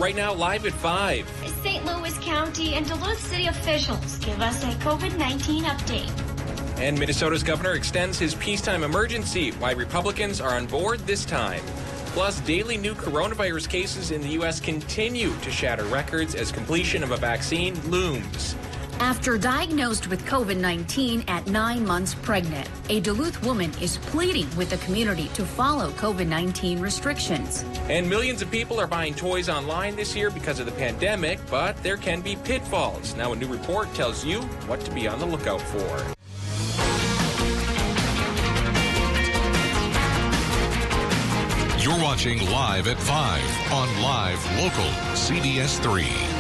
Right now, live at 5. St. Louis County and Duluth City officials give us a COVID-19 update. And Minnesota's governor extends his peacetime emergency. Why Republicans are on board this time. Plus, daily new coronavirus cases in the U.S. continue to shatter records as completion of a vaccine looms. After diagnosed with COVID-19 at 9 months pregnant, a Duluth woman is pleading with the community to follow COVID-19 restrictions. And millions of people are buying toys online this year because of the pandemic, but there can be pitfalls. Now a new report tells you what to be on the lookout for. You're watching Live at 5 on Live Local CBS3.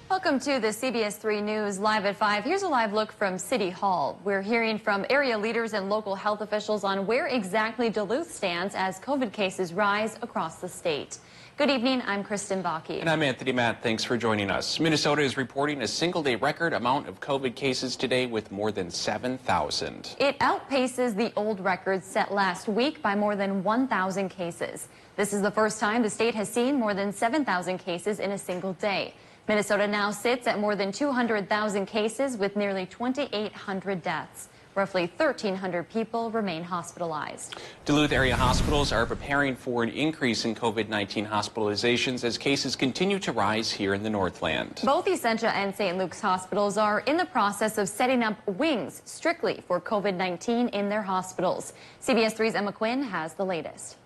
Welcome to the CBS3 News Live at 5. Here's a live look from City Hall. We're hearing from area leaders and local health officials on where exactly Duluth stands as COVID cases rise across the state. Good evening, I'm Kristen Bakke. And I'm Anthony Matt. Thanks for joining us. Minnesota is reporting a single-day record amount of COVID cases today with more than 7,000. It outpaces the old record set last week by more than 1,000 cases. This is the first time the state has seen more than 7,000 cases in a single day. Minnesota now sits at more than 200,000 cases with nearly 2,800 deaths. Roughly 1,300 people remain hospitalized. Duluth area hospitals are preparing for an increase in COVID-19 hospitalizations as cases continue to rise here in the Northland. Both Essentia and St. Luke's hospitals are in the process of setting up wings strictly for COVID-19 in their hospitals. CBS 3's Emma Quinn has the latest.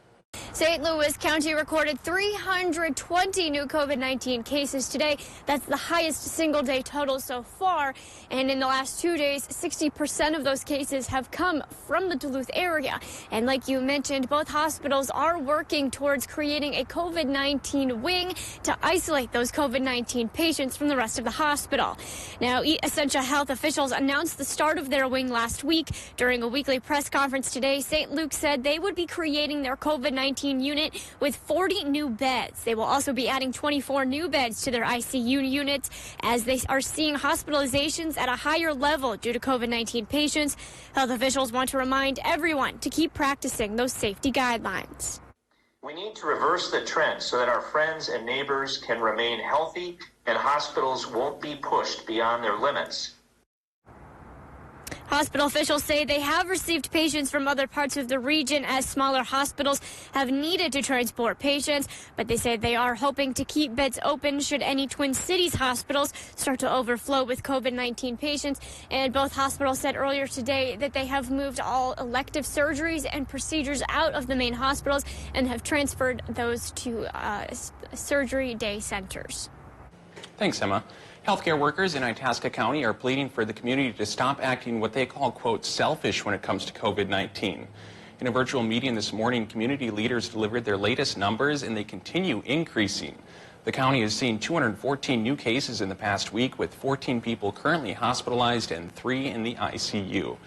St. Louis County recorded 320 new COVID-19 cases today. That's the highest single-day total so far. And in the last 2 days, 60% of those cases have come from the Duluth area. And like you mentioned, both hospitals are working towards creating a COVID-19 wing to isolate those COVID-19 patients from the rest of the hospital. Now, Essentia Health officials announced the start of their wing last week. During a weekly press conference today, St. Luke said they would be creating their COVID-19 unit with 40 new beds. They will also be adding 24 new beds to their ICU units as they are seeing hospitalizations at a higher level due to COVID-19 patients. Health officials want to remind everyone to keep practicing those safety guidelines. We need to reverse the trend so that our friends and neighbors can remain healthy and hospitals won't be pushed beyond their limits. Hospital officials say they have received patients from other parts of the region as smaller hospitals have needed to transport patients, but they say they are hoping to keep beds open should any Twin Cities hospitals start to overflow with COVID-19 patients. And both hospitals said earlier today that they have moved all elective surgeries and procedures out of the main hospitals and have transferred those to surgery day centers. Thanks, Emma. Healthcare workers in Itasca County are pleading for the community to stop acting what they call, quote, selfish when it comes to COVID-19. In a virtual meeting this morning, community leaders delivered their latest numbers, and they continue increasing. The county has seen 214 new cases in the past week, with 14 people currently hospitalized and 3 in the ICU.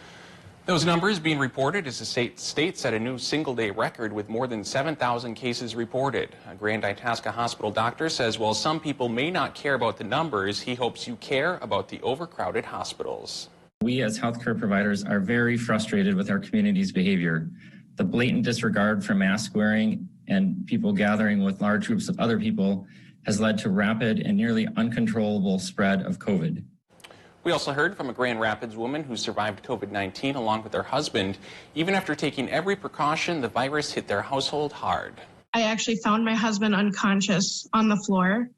Those numbers being reported as the state set a new single-day record with more than 7,000 cases reported. A Grand Itasca hospital doctor says while some people may not care about the numbers, he hopes you care about the overcrowded hospitals. We as healthcare providers are very frustrated with our community's behavior. The blatant disregard for mask wearing and people gathering with large groups of other people has led to rapid and nearly uncontrollable spread of COVID. We also heard from a Grand Rapids woman who survived COVID-19 along with her husband. Even after taking every precaution, the virus hit their household hard. I actually found my husband unconscious on the floor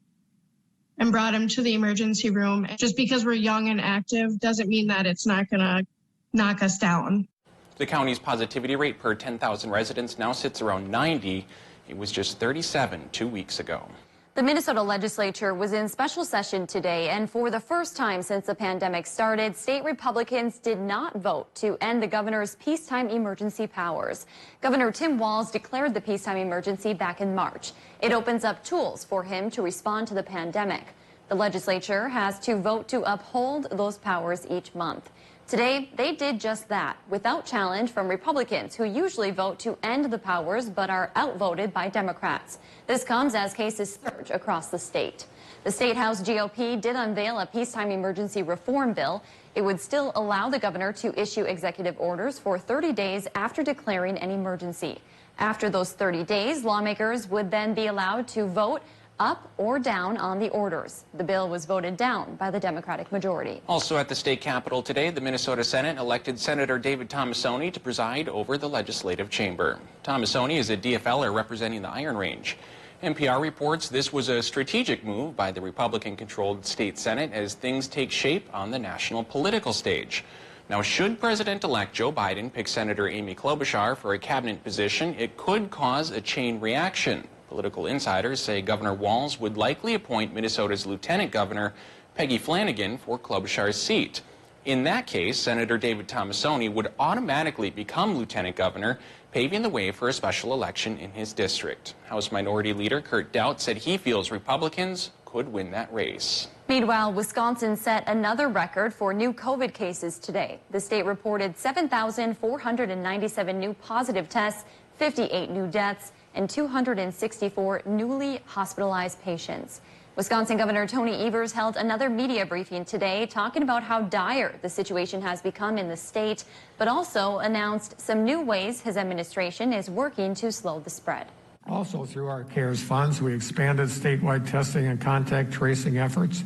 and brought him to the emergency room. Just because we're young and active doesn't mean that it's not going to knock us down. The county's positivity rate per 10,000 residents now sits around 90. It was just 37 2 weeks ago. The Minnesota legislature was in special session today, and for the first time since the pandemic started, state Republicans did not vote to end the governor's peacetime emergency powers. Governor Tim Walz declared the peacetime emergency back in March. It opens up tools for him to respond to the pandemic. The legislature has to vote to uphold those powers each month. Today, they did just that, without challenge from Republicans, who usually vote to end the powers but are outvoted by Democrats. This comes as cases surge across the state. The State House GOP did unveil a peacetime emergency reform bill. It would still allow the governor to issue executive orders for 30 days after declaring an emergency. After those 30 days, lawmakers would then be allowed to vote up or down on the orders. The bill was voted down by the Democratic majority. Also at the state capitol today, the Minnesota Senate elected Senator David Tomasoni to preside over the legislative chamber. Tomasoni is a DFLer representing the Iron Range. NPR reports this was a strategic move by the Republican-controlled state Senate as things take shape on the national political stage. Now, should President-elect Joe Biden pick Senator Amy Klobuchar for a cabinet position, it could cause a chain reaction. Political insiders say Governor Walz would likely appoint Minnesota's Lieutenant Governor Peggy Flanagan for Klobuchar's seat. In that case, Senator David Tomasoni would automatically become Lieutenant Governor, paving the way for a special election in his district. House Minority Leader Kurt Daudt said he feels Republicans could win that race. Meanwhile, Wisconsin set another record for new COVID cases today. The state reported 7,497 new positive tests, 58 new deaths, and 264 newly hospitalized patients. Wisconsin Governor Tony Evers held another media briefing today talking about how dire the situation has become in the state, but also announced some new ways his administration is working to slow the spread. Also, through our CARES funds, we expanded statewide testing and contact tracing efforts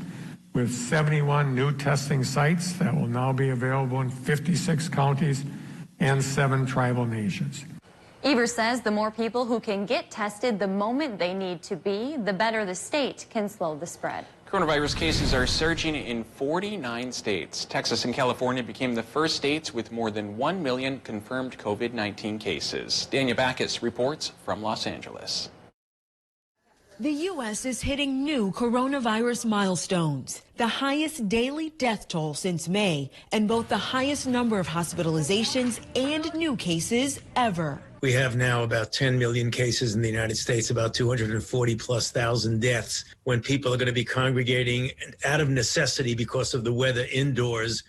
with 71 new testing sites that will now be available in 56 counties and 7 tribal nations. Evers says the more people who can get tested the moment they need to be, the better the state can slow the spread. Coronavirus cases are surging in 49 states. Texas and California became the first states with more than 1 million confirmed COVID-19 cases. Dania Backus reports from Los Angeles. The U.S. is hitting new coronavirus milestones, the highest daily death toll since May, and both the highest number of hospitalizations and new cases ever. We have now about 10 million cases in the United States, about 240,000+ deaths. When people are going to be congregating out of necessity because of the weather indoors,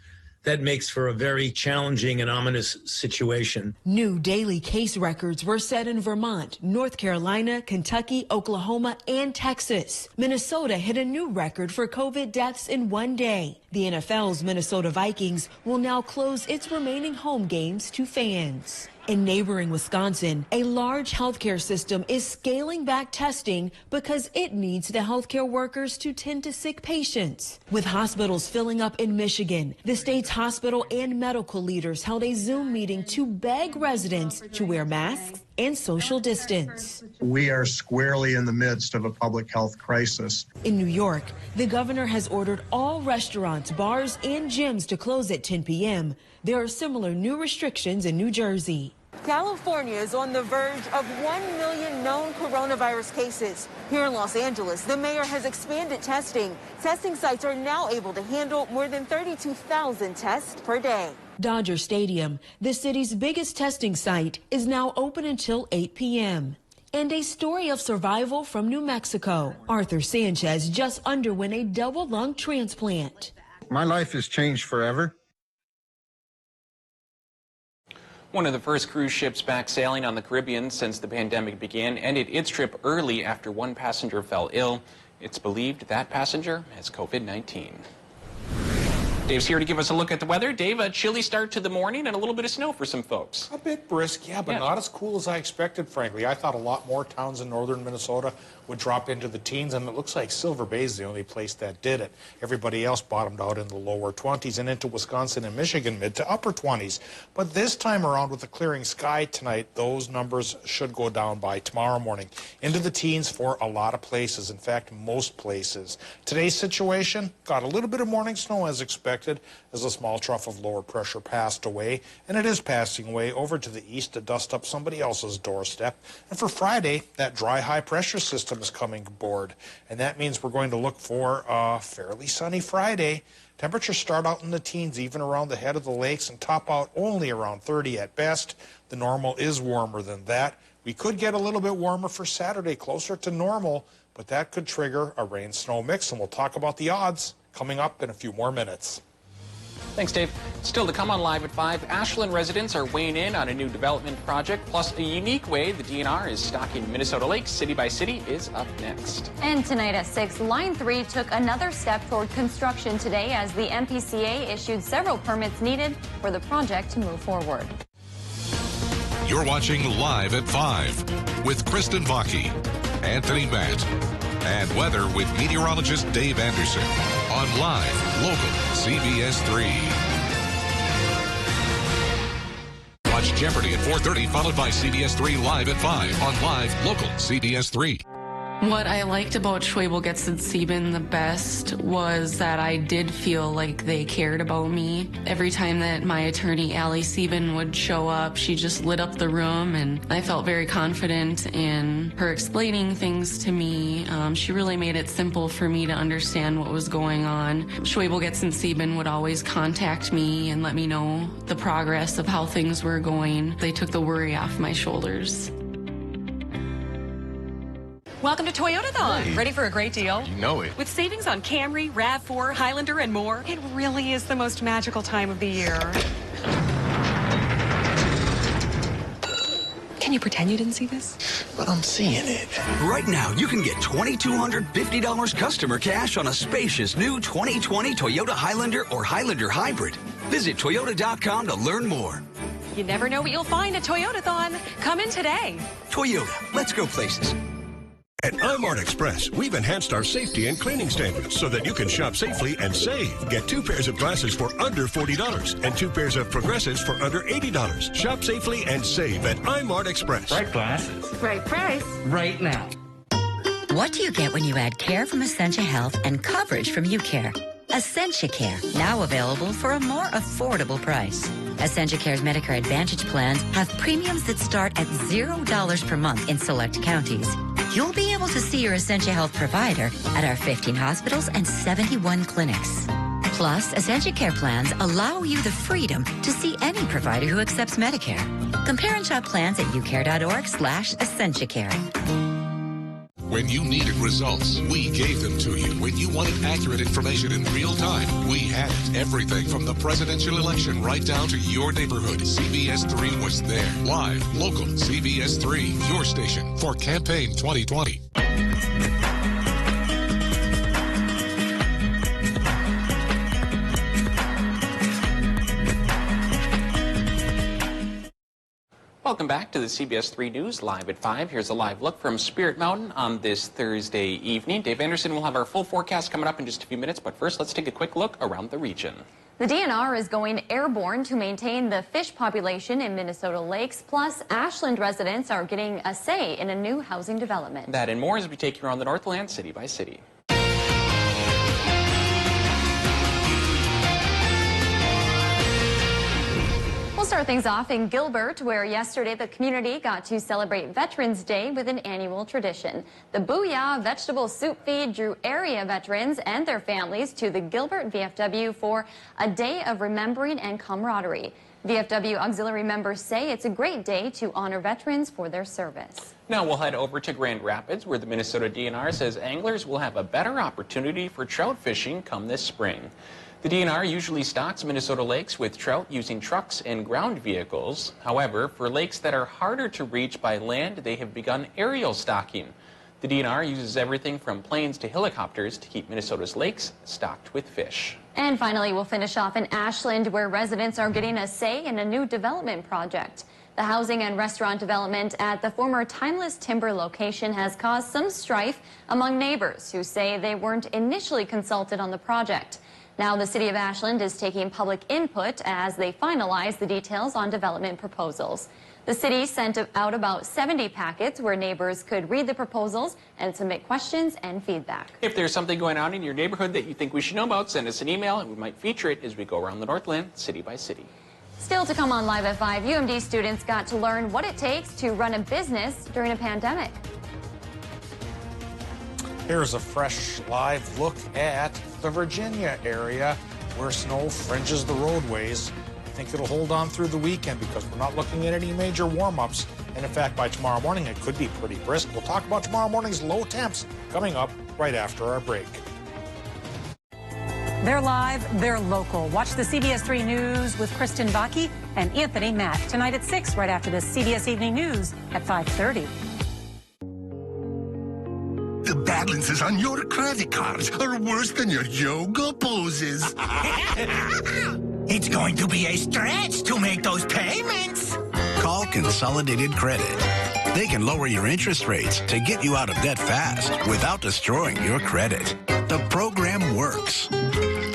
that makes for a very challenging and ominous situation. New daily case records were set in Vermont, North Carolina, Kentucky, Oklahoma, and Texas. Minnesota hit a new record for COVID deaths in one day. The NFL's Minnesota Vikings will now close its remaining home games to fans. In neighboring Wisconsin, a large healthcare system is scaling back testing because it needs the healthcare workers to tend to sick patients. With hospitals filling up in Michigan, the state's hospital and medical leaders held a Zoom meeting to beg residents to wear masks and social distance. We are squarely in the midst of a public health crisis. In New York, the governor has ordered all restaurants, bars, and gyms to close at 10 p.m. There are similar new restrictions in New Jersey. California is on the verge of 1 million known coronavirus cases. Here in Los Angeles, the mayor has expanded testing. Testing sites are now able to handle more than 32,000 tests per day. Dodger Stadium, the city's biggest testing site, is now open until 8 p.m. And a story of survival from New Mexico. Arthur Sanchez just underwent a double lung transplant. My life has changed forever. One of the first cruise ships back sailing on the Caribbean since the pandemic began ended its trip early after one passenger fell ill. It's believed that passenger has COVID-19. Dave's here to give us a look at the weather. Dave, a chilly start to the morning and a little bit of snow for some folks. A bit brisk, yeah, but not as cool as I expected, frankly. I thought a lot more towns in northern Minnesota would drop into the teens, and it looks like Silver Bay is the only place that did it. Everybody else bottomed out in the lower 20s and into Wisconsin and Michigan, mid to upper 20s. But this time around, with the clearing sky tonight, those numbers should go down by tomorrow morning. Into the teens for a lot of places, in fact, most places. Today's situation, got a little bit of morning snow as expected, as a small trough of lower pressure passed away, and it is passing away over to the east to dust up somebody else's doorstep. And for Friday, that dry high pressure system is coming aboard, and that means we're going to look for a fairly sunny Friday. Temperatures start out in the teens, even around the head of the lakes, and top out only around 30 at best. The normal is warmer than that. We could get a little bit warmer for Saturday, closer to normal, but that could trigger a rain-snow mix, and we'll talk about the odds coming up in a few more minutes. Thanks, Dave. Still to come on Live at 5, Ashland residents are weighing in on a new development project, plus a unique way the DNR is stocking Minnesota lakes city by city is up next. And tonight at 6, Line 3 took another step toward construction today as the MPCA issued several permits needed for the project to move forward. You're watching Live at 5 with Kristen Baki, Anthony Matt, and weather with meteorologist Dave Anderson on Live, Local, CBS3. Watch Jeopardy at 4:30, followed by CBS3 Live at 5 on Live, Local, CBS3. What I liked about Schwabel Getz and Sieben the best was that I did feel like they cared about me. Every time that my attorney, Allie Sieben, would show up, she just lit up the room, and I felt very confident in her explaining things to me. She really made it simple for me to understand what was going on. Schwabel Getz and Sieben would always contact me and let me know the progress of how things were going. They took the worry off my shoulders. Welcome to Toyotathon. Hey. Ready for a great deal? You know it. With savings on Camry, RAV4, Highlander, and more, it really is the most magical time of the year. Can you pretend you didn't see this? But I'm seeing it. Right now, you can get $2,250 customer cash on a spacious new 2020 Toyota Highlander or Highlander Hybrid. Visit Toyota.com to learn more. You never know what you'll find at Toyotathon. Come in today. Toyota, let's go places. At iMart Express, we've enhanced our safety and cleaning standards so that you can shop safely and save. Get 2 pairs of glasses for under $40 and 2 pairs of progressives for under $80. Shop safely and save at iMart Express. Right glasses. Right price. Right now. What do you get when you add care from Essentia Health and coverage from UCare? Essentia Care, now available for a more affordable price. Essentia Care's Medicare Advantage plans have premiums that start at $0 per month in select counties. You'll be able to see your Essentia Health provider at our 15 hospitals and 71 clinics. Plus, Essentia Care plans allow you the freedom to see any provider who accepts Medicare. Compare and shop plans at ucare.org/EssentiaCare. When you needed results, we gave them to you. When you wanted accurate information in real time, we had it. Everything from the presidential election right down to your neighborhood. CBS3 was there. Live, local, CBS3, your station for campaign 2020. Welcome back to the CBS3 News Live at 5. Here's a live look from Spirit Mountain on this Thursday evening. Dave Anderson will have our full forecast coming up in just a few minutes, but first let's take a quick look around the region. The DNR is going airborne to maintain the fish population in Minnesota lakes, plus Ashland residents are getting a say in a new housing development. That and more as we take you around the Northland city by city. We'll start things off in Gilbert, where yesterday the community got to celebrate Veterans Day with an annual tradition. The Booyah vegetable soup feed drew area veterans and their families to the Gilbert VFW for a day of remembering and camaraderie. VFW auxiliary members say it's a great day to honor veterans for their service. Now we'll head over to Grand Rapids, where the Minnesota DNR says anglers will have a better opportunity for trout fishing come this spring. The DNR usually stocks Minnesota lakes with trout using trucks and ground vehicles. However, for lakes that are harder to reach by land, they have begun aerial stocking. The DNR uses everything from planes to helicopters to keep Minnesota's lakes stocked with fish. And finally, we'll finish off in Ashland, where residents are getting a say in a new development project. The housing and restaurant development at the former Timeless Timber location has caused some strife among neighbors who say they weren't initially consulted on the project. Now the city of Ashland is taking public input as they finalize the details on development proposals. The city sent out about 70 packets where neighbors could read the proposals and submit questions and feedback. If there's something going on in your neighborhood that you think we should know about, send us an email and we might feature it as we go around the Northland, city by city. Still to come on Live at 5, UMD students got to learn what it takes to run a business during a pandemic. Here's a fresh live look at the Virginia area where snow fringes the roadways. I think it'll hold on through the weekend because we're not looking at any major warm-ups. And in fact, by tomorrow morning, it could be pretty brisk. We'll talk about tomorrow morning's low temps coming up right after our break. They're live, they're local. Watch the CBS3 News with Kristen Baki and Anthony Matt tonight at 6, right after the CBS Evening News at 5:30. The balances on your credit cards are worse than your yoga poses. It's going to be a stretch to make those payments. Call Consolidated Credit. They can lower your interest rates to get you out of debt fast without destroying your credit. The program works.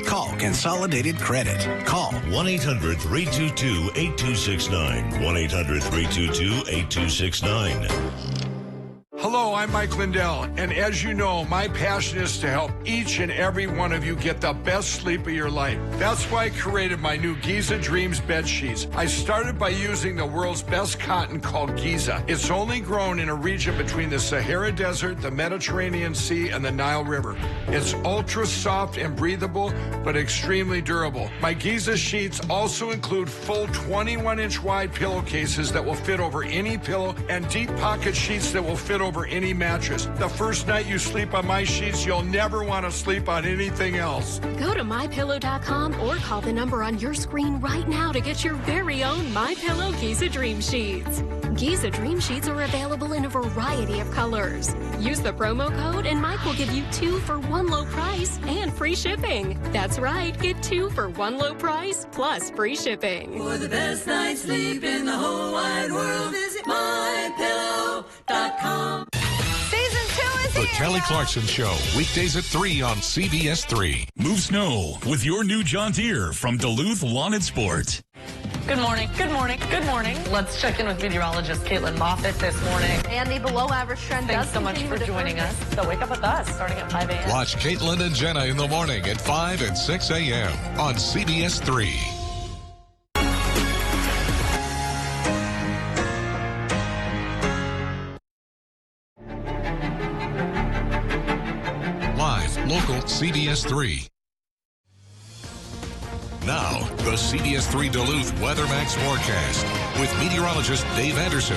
Call Consolidated Credit. Call 1-800-322-8269. 1-800-322-8269. Hello, I'm Mike Lindell, and as you know, my passion is to help each and every one of you get the best sleep of your life. That's why I created my new Giza Dreams bed sheets. I started by using the world's best cotton called Giza. It's only grown in a region between the Sahara Desert, the Mediterranean Sea, and the Nile River. It's ultra soft and breathable, but extremely durable. My Giza sheets also include full 21-inch wide pillowcases that will fit over any pillow and deep pocket sheets that will fit over any mattress. The first night you sleep on my sheets, you'll never want to sleep on anything else. Go to MyPillow.com or call the number on your screen right now to get your very own MyPillow Giza Dream Sheets. Giza Dream Sheets are available in a variety of colors. Use the promo code and Mike will give you 2 for 1 low price and free shipping. That's right, get 2 for 1 low price plus free shipping. For the best night's sleep in the whole wide world, visit MyPillow.com. Season 2 is The Kelly Clarkson Show, weekdays at 3 on CBS3. Move snow with your new John Deere from Duluth Lawn and Sport. Good morning. Good morning. Good morning. Let's check in with meteorologist Caitlin Moffitt this morning. And the below-average trend Thanks so much for joining us. So wake up with us starting at 5 a.m. Watch Caitlin and Jenna in the morning at 5 and 6 a.m. on CBS3. Live, local, CBS3. Now, the CBS3 Duluth WeatherMax forecast with meteorologist Dave Anderson.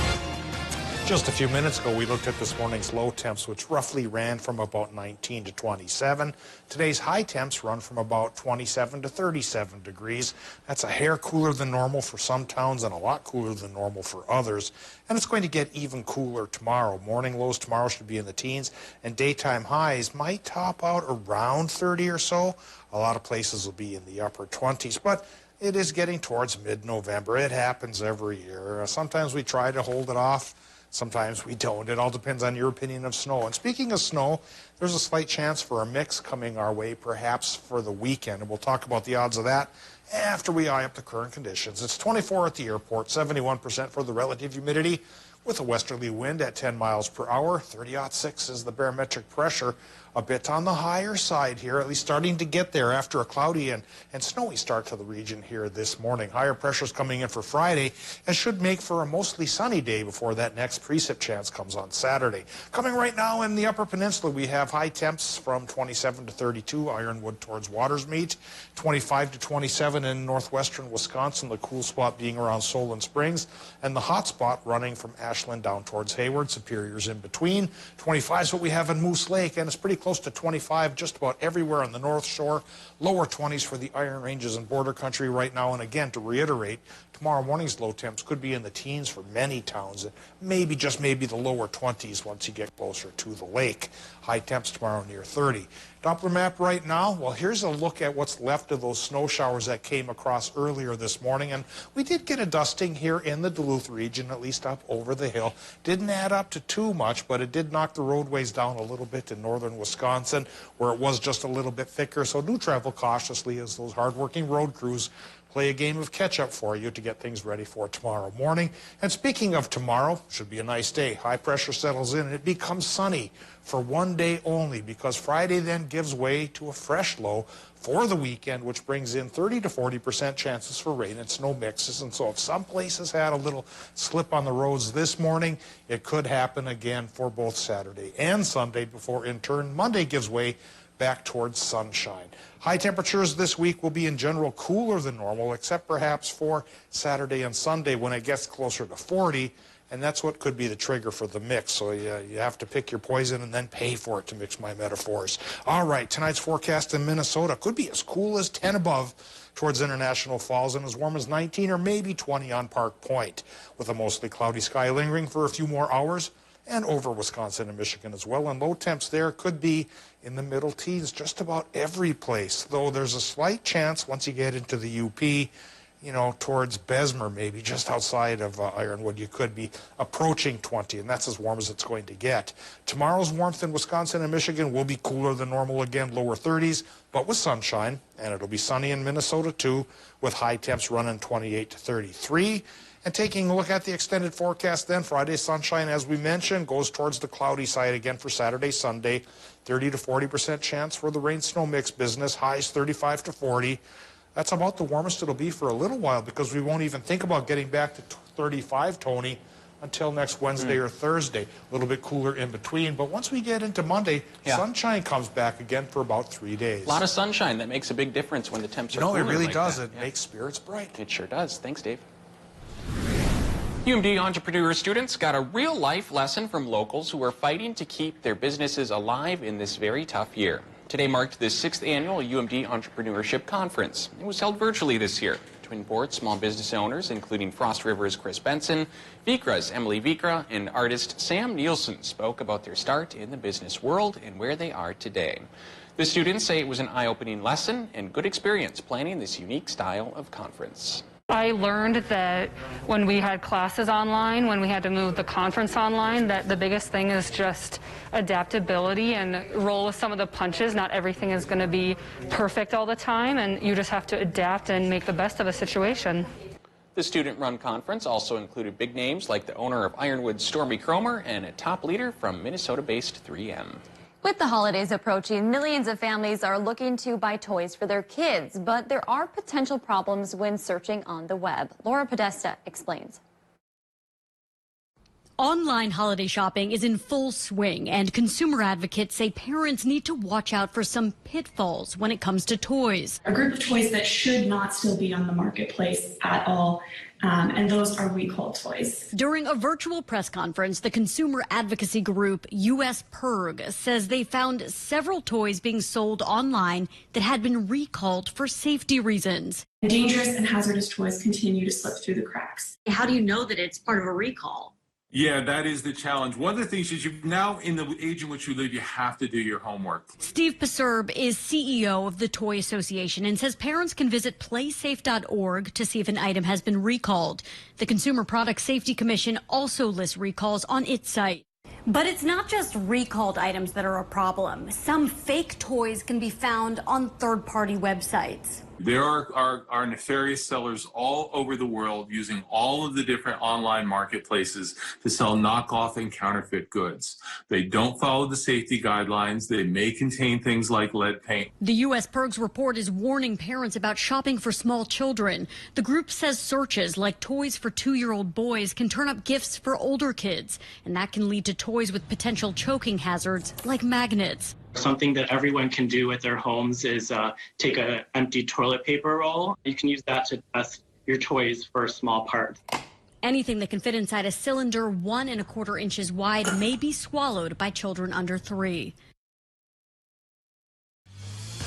Just a few minutes ago, we looked at this morning's low temps, which roughly ran from about 19 to 27. Today's high temps run from about 27 to 37 degrees. That's a hair cooler than normal for some towns and a lot cooler than normal for others. And it's going to get even cooler tomorrow. Morning lows tomorrow should be in the teens, and daytime highs might top out around 30 or so. A lot of places will be in the upper 20s, but it is getting towards mid-November. It happens every year. Sometimes we try to hold it off. Sometimes we don't. It all depends on your opinion of snow. And speaking of snow, there's a slight chance for a mix coming our way, perhaps for the weekend. And we'll talk about the odds of that after we eye up the current conditions. It's 24 at the airport, 71% for the relative humidity, with a westerly wind at 10 miles per hour. 30.6 is the barometric pressure. A bit on the higher side here, at least starting to get there after a cloudy and snowy start to the region here this morning. Higher pressures coming in for Friday and should make for a mostly sunny day before that next precip chance comes on Saturday. Coming right now in the Upper Peninsula, we have high temps from 27 to 32, Ironwood towards Watersmeet, 25 to 27 in northwestern Wisconsin, the cool spot being around Solon Springs, and the hot spot running from Ashland down towards Hayward. Superior's in between. 25 is what we have in Moose Lake, and it's pretty close to 25 just about everywhere on the North Shore. Lower 20s for the Iron Ranges and Border Country right now. And again, to reiterate, tomorrow morning's low temps could be in the teens for many towns, and maybe, just maybe, the lower 20s once you get closer to the lake. High temps tomorrow near 30. Doppler map right now, well, here's a look at what's left of those snow showers that came across earlier this morning. And we did get a dusting here in the Duluth region, at least up over the hill. Didn't add up to too much, but it did knock the roadways down a little bit in northern Wisconsin, where it was just a little bit thicker. So do travel cautiously as those hardworking road crews play a game of catch-up for you to get things ready for tomorrow morning. And speaking of tomorrow, should be a nice day. High pressure settles in and it becomes sunny for one day only, because Friday then gives way to a fresh low for the weekend, which brings in 30 to 40% chances for rain and snow mixes. And so if some places had a little slip on the roads this morning, it could happen again for both Saturday and Sunday before, in turn, Monday gives way back towards sunshine. High temperatures this week will be in general cooler than normal, except perhaps for Saturday and Sunday when it gets closer to 40, and that's what could be the trigger for the mix. So you have to pick your poison and then pay for it, to mix my metaphors. All right, tonight's forecast in Minnesota could be as cool as 10 above towards International Falls and as warm as 19 or maybe 20 on Park Point, with a mostly cloudy sky lingering for a few more hours and over Wisconsin and Michigan as well. And low temps there could be in the middle teens just about every place, though there's a slight chance once you get into the UP you know, towards Bessemer, maybe just outside of Ironwood, you could be approaching 20, and that's as warm as it's going to get. Tomorrow's warmth in Wisconsin and Michigan will be cooler than normal again, lower 30s, but with sunshine, and it'll be sunny in Minnesota too, with high temps running 28 to 33. And taking a look at the extended forecast then, Friday sunshine, as we mentioned, goes towards the cloudy side again for Saturday, Sunday. 30 to 40% chance for the rain-snow mix business, highs 35 to 40. That's about the warmest it'll be for a little while because we won't even think about getting back to 35, Tony, until next Wednesday or Thursday. A little bit cooler in between. But once we get into Monday, sunshine comes back again for about 3 days. A lot of sunshine. That makes a big difference when the temps are cooler. No, it really like does. That. It makes spirits bright. It sure does. Thanks, Dave. UMD entrepreneur students got a real-life lesson from locals who are fighting to keep their businesses alive in this very tough year. Today marked the 6th annual UMD Entrepreneurship Conference. It was held virtually this year. Twin Port small business owners, including Frost River's Chris Benson, Vikra's Emily Vikra, and artist Sam Nielsen spoke about their start in the business world and where they are today. The students say it was an eye-opening lesson and good experience planning this unique style of conference. I learned that when we had classes online, when we had to move the conference online, that the biggest thing is just adaptability and roll with some of the punches. Not everything is going to be perfect all the time, and you just have to adapt and make the best of a situation. The student-run conference also included big names like the owner of Ironwood's Stormy Cromer and a top leader from Minnesota-based 3M. With the holidays approaching, millions of families are looking to buy toys for their kids, but there are potential problems when searching on the web. Laura Podesta explains. Online holiday shopping is in full swing, and consumer advocates say parents need to watch out for some pitfalls when it comes to toys. A group of toys that should not still be on the marketplace at all, and those are recalled toys. During a virtual press conference, the consumer advocacy group US PIRG says they found several toys being sold online that had been recalled for safety reasons. Dangerous and hazardous toys continue to slip through the cracks. How do you know that it's part of a recall? Yeah, that is the challenge. One of the things is you now, in the age in which you live, you have to do your homework. Steve Paserb is CEO of the Toy Association and says parents can visit playsafe.org to see if an item has been recalled. The Consumer Product Safety Commission also lists recalls on its site. But it's not just recalled items that are a problem. Some fake toys can be found on third-party websites. There are nefarious sellers all over the world using all of the different online marketplaces to sell knockoff and counterfeit goods. They don't follow the safety guidelines. They may contain things like lead paint. The U.S. PIRG's report is warning parents about shopping for small children. The group says searches like toys for 2-year-old boys can turn up gifts for older kids, and that can lead to toys with potential choking hazards like magnets. Something that everyone can do at their homes is take an empty toilet paper roll. You can use that to test your toys for small parts. Anything that can fit inside a cylinder 1 1/4 inches wide may be swallowed by children under 3.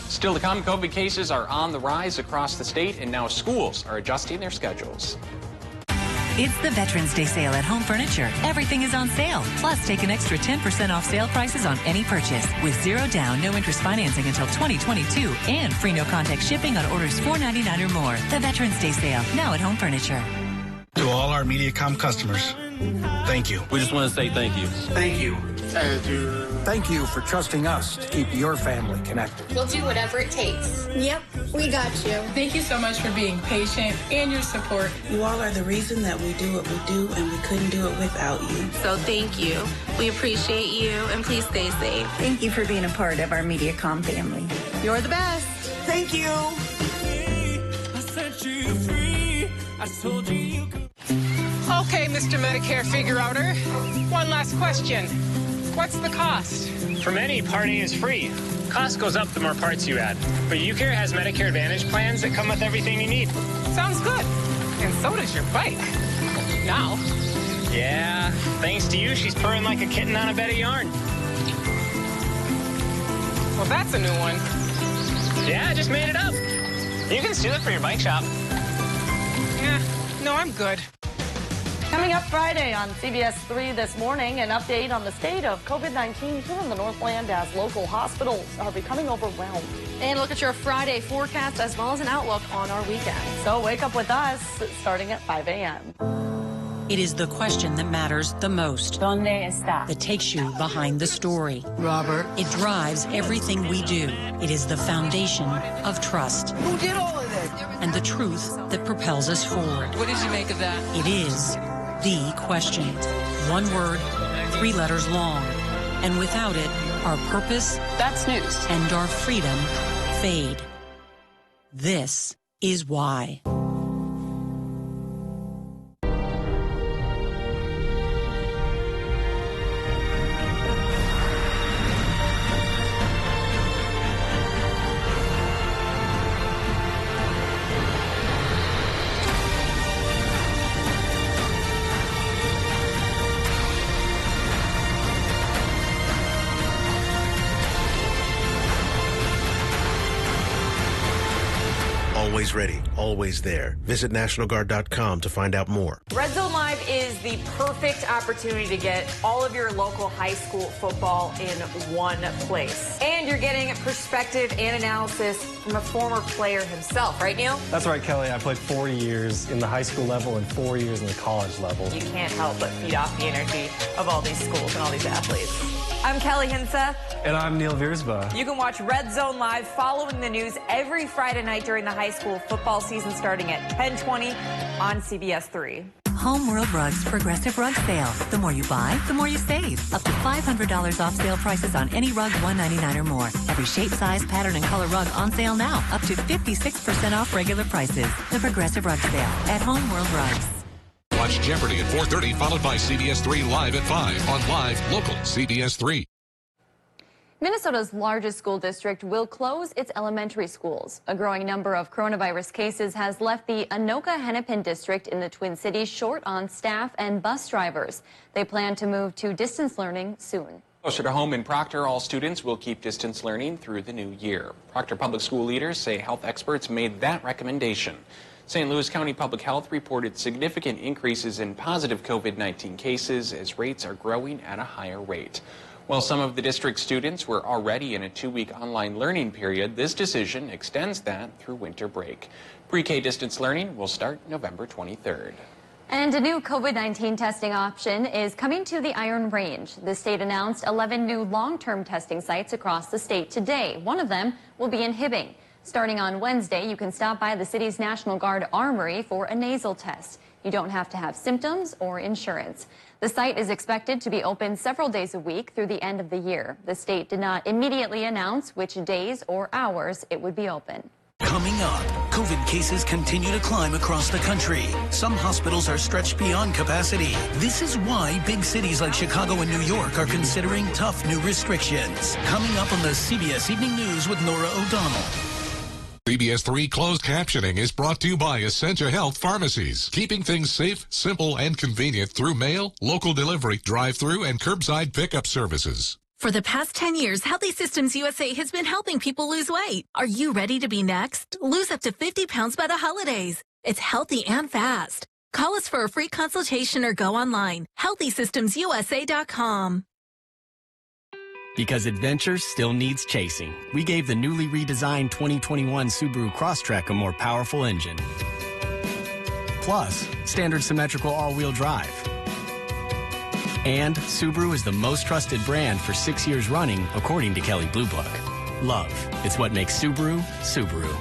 Still to come, COVID cases are on the rise across the state, and now schools are adjusting their schedules. It's the Veterans Day sale at Home Furniture. Everything is on sale. Plus, take an extra 10% off sale prices on any purchase with 0 down, no interest financing until 2022 and free no contact shipping on orders $4.99 or more. The Veterans Day sale, now at Home Furniture. To all our MediaCom customers, thank you. We just want to say thank you. Thank you. Thank you for trusting us to keep your family connected. We'll do whatever it takes. Yep, we got you. Thank you so much for being patient and your support. You all are the reason that we do what we do, and we couldn't do it without you. So thank you. We appreciate you, and please stay safe. Thank you for being a part of our MediaCom family. You're the best. Thank you. I set you free. I told you you could. Okay, Mr. Medicare figure-outer. One last question. What's the cost? For many, Part A is free. Cost goes up the more parts you add. But UCare has Medicare Advantage plans that come with everything you need. Sounds good. And so does your bike. Now. Yeah, thanks to you, she's purring like a kitten on a bed of yarn. Well, that's a new one. Yeah, I just made it up. You can steal it for your bike shop. Yeah, no, I'm good. Coming up Friday on CBS3 this morning, an update on the state of COVID-19 here in the Northland as local hospitals are becoming overwhelmed. And look at your Friday forecast as well as an outlook on our weekend. So wake up with us starting at 5 a.m. It is the question that matters the most. ¿Dónde está? That takes you behind the story. Robert. It drives everything we do. It is the foundation of trust. Who did all of this? And the truth that propels us forward. What did you make of that? It is the question. One word, 3 letters long. And without it, our purpose, that's news, and our freedom fade. This is why. Always ready, always there. Visit NationalGuard.com to find out more. Red Zone Live is the perfect opportunity to get all of your local high school football in one place. And you're getting perspective and analysis from a former player himself, right, Neil? That's right, Kelly. I played 4 years in the high school level and 4 years in the college level. You can't help but feed off the energy of all these schools and all these athletes. I'm Kelly Hinseth. And I'm Neil Viersba. You can watch Red Zone Live following the news every Friday night during the high school football season starting at 10:20 on CBS3. Home World Rugs Progressive Rug Sale. The more you buy, the more you save. Up to $500 off sale prices on any rug $199 or more. Every shape, size, pattern, and color rug on sale now. Up to 56% off regular prices. The Progressive Rug Sale at Home World Rugs. Watch Jeopardy! At 4:30, followed by CBS3 Live at 5 on Live Local CBS3. Minnesota's largest school district will close its elementary schools. A growing number of coronavirus cases has left the Anoka-Hennepin district in the Twin Cities short on staff and bus drivers. They plan to move to distance learning soon. Closer to home in Proctor, all students will keep distance learning through the new year. Proctor public school leaders say health experts made that recommendation. St. Louis County Public Health reported significant increases in positive COVID-19 cases as rates are growing at a higher rate. While some of the district students were already in a 2-week online learning period, this decision extends that through winter break. Pre-K distance learning will start November 23rd. And a new COVID-19 testing option is coming to the Iron Range. The state announced 11 new long-term testing sites across the state today. One of them will be in Hibbing. Starting on Wednesday, you can stop by the city's National Guard Armory for a nasal test. You don't have to have symptoms or insurance. The site is expected to be open several days a week through the end of the year. The state did not immediately announce which days or hours it would be open. Coming up, COVID cases continue to climb across the country. Some hospitals are stretched beyond capacity. This is why big cities like Chicago and New York are considering tough new restrictions. Coming up on the CBS Evening News with Nora O'Donnell. CBS3 closed captioning is brought to you by Essentia Health Pharmacies, keeping things safe, simple, and convenient through mail, local delivery, drive-through, and curbside pickup services. For the past 10 years, Healthy Systems USA has been helping people lose weight. Are you ready to be next? Lose up to 50 pounds by the holidays. It's healthy and fast. Call us for a free consultation or go online. HealthySystemsUSA.com. Because adventure still needs chasing, we gave the newly redesigned 2021 Subaru Crosstrek a more powerful engine. Plus, standard symmetrical all-wheel drive. And Subaru is the most trusted brand for 6 years running, according to Kelley Blue Book. Love, it's what makes Subaru, Subaru.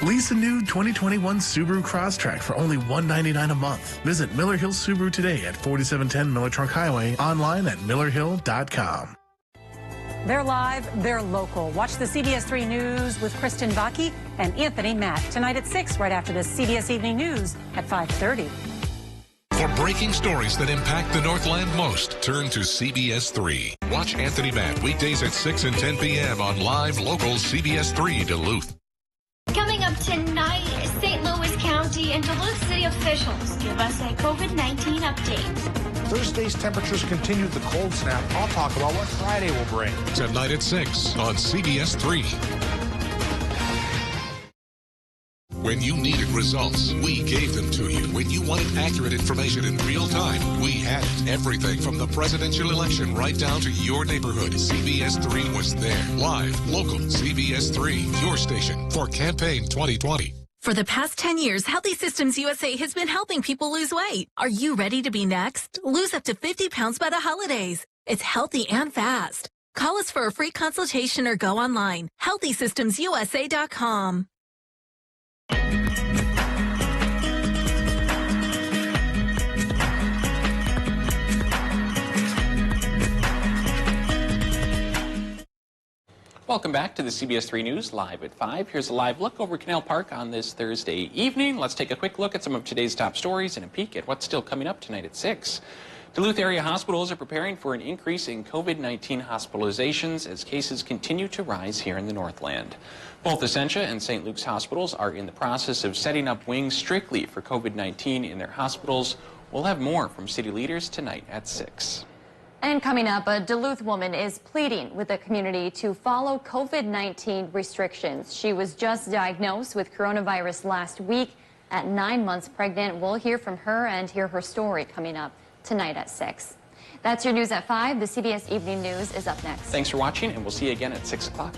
Lease a new 2021 Subaru Crosstrek for only $199 a month. Visit Miller Hill Subaru today at 4710 Miller Trunk Highway, online at millerhill.com. They're live, they're local. Watch the CBS3 News with Kristen Baki and Anthony Matt tonight at 6, right after the CBS Evening News at 5:30. For breaking stories that impact the Northland most, turn to CBS3. Watch Anthony Matt weekdays at 6 and 10 p.m. on Live Local CBS3 Duluth. Coming up tonight, St. Louis County and Duluth City officials give us a COVID-19 update. Thursday's temperatures continue the cold snap. I'll talk about what Friday will bring. Tonight at 6 on CBS3. When you needed results, we gave them to you. When you wanted accurate information in real time, we had it. Everything from the presidential election right down to your neighborhood. CBS3 was there. Live, local, CBS3, your station for campaign 2020. For the past 10 years, Healthy Systems USA has been helping people lose weight. Are you ready to be next? Lose up to 50 pounds by the holidays. It's healthy and fast. Call us for a free consultation or go online. HealthySystemsUSA.com. Welcome back to the CBS3 News Live at 5. Here's a live look over Canal Park on this Thursday evening. Let's take a quick look at some of today's top stories and a peek at what's still coming up tonight at 6. Duluth area hospitals are preparing for an increase in COVID-19 hospitalizations as cases continue to rise here in the Northland. Both Essentia and St. Luke's hospitals are in the process of setting up wings strictly for COVID-19 in their hospitals. We'll have more from city leaders tonight at 6. And coming up, a Duluth woman is pleading with the community to follow COVID-19 restrictions. She was just diagnosed with coronavirus last week at 9 months pregnant. We'll hear from her and hear her story coming up tonight at 6. That's your news at 5. The CBS Evening News is up next. Thanks for watching, and we'll see you again at 6 o'clock.